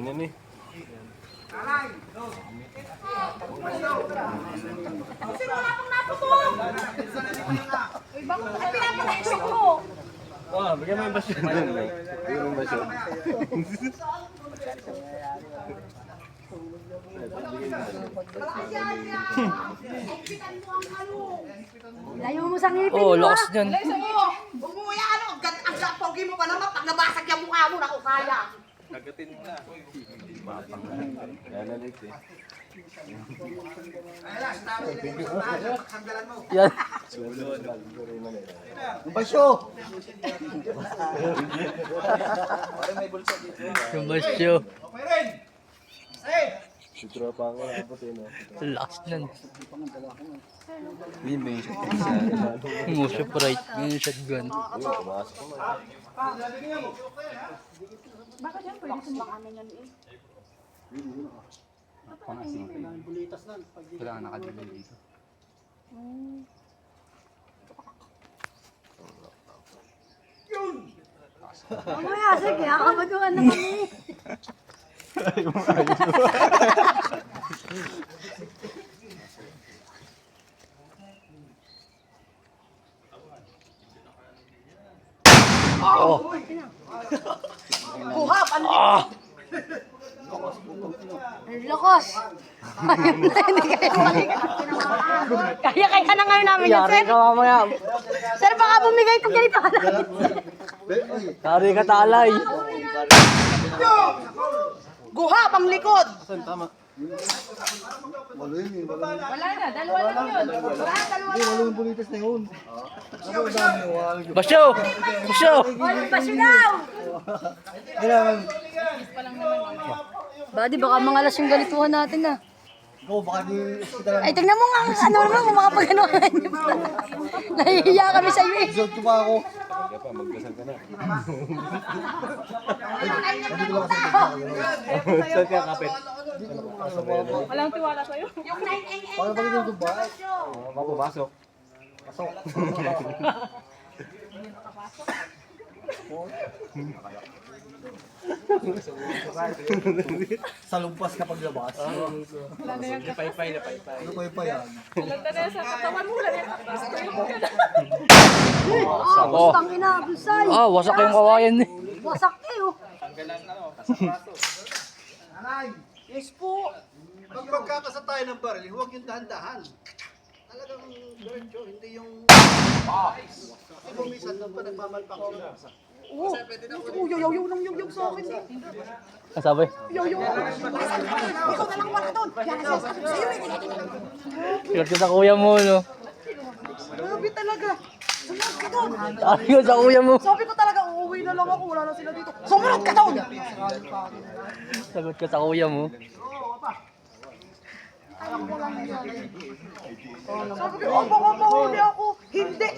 Ganyan eh. Kasi wala pang naputol! Uy, bakit ay pinapalaisip mo? Oh, bigyan mo yung basyo. Bigyan mo yung basyo. Layo mo sa ngipin mo. Oh, lakas niyan. Umuwi ano, ang pogi mo pa naman, pag nabasag yung mukha mo, naku kaya. Kagatin mo na. Yan na Lex eh. Yan. Basyo! Yung basyo. Si tropa ko na puti na. Lakas niyan. Hindi may shot ko sa Musyo right. Yung shotgun. pumasok ko na. Bakit yan pwede sumbakamin yan eh? Wala nga nakadali dito. Mamaya, sige, kakabaduhan na kami. Oh. Kuha, paano? Ang lakas. Kaya na ngayon namin yan, Yari sir. ka mamaya. Sir, baka bumigay ko ganito. Yari ka talay. Guha, pang likod. Tama. Walo yun eh. Wala na, dalawa lang yun. Wala, dalawa Hindi, walo yung bulitas na yun. Ako dami, wala yung... Basyo! Basyo! Walang basyo daw. Kailangan, Buddy, baka mga alas yung galituhan natin ah. ikaw baka di hospital lang. Ay, tignan mo nga, ano naman, kung makapag-ano. Nahihiya kami sa iyo eh. Resort ko pa ako. Kaya pa, magdasal ka na. Hindi ko lang kasi nagkakaroon. Saan kaya kapit? Walang tiwala sa'yo. Yung 9 Paano ba dito ba? Mapapasok. Sa lumpas kapag labas. Napaypay. Ano pa yung pa yan? Oh. Tang ina, busay. Ah, wasak yung kawayan eh. Wasak kayo. Yes po. Pag magkakasa tayo ng baril, huwag yung dahan-dahan. Talagang diretso, hindi yung... Kasi bumisan doon pa nagmamalpang siya. Oo. Yaw nang yung sa akin eh. Ang sabi? Yaw. Ikaw na lang wala doon. Yan ang sasabi ko sa'yo eh. Yun ka sa kuya mo, no? Grabe talaga. Sumunod ka doon. Ayun sa kuya mo. Sabi ko talaga, uuwi na lang ako. Wala na sila dito. Sumunod ka doon. Sagot ka sa kuya mo. Sabi ko, baka mahuli ako. Hindi.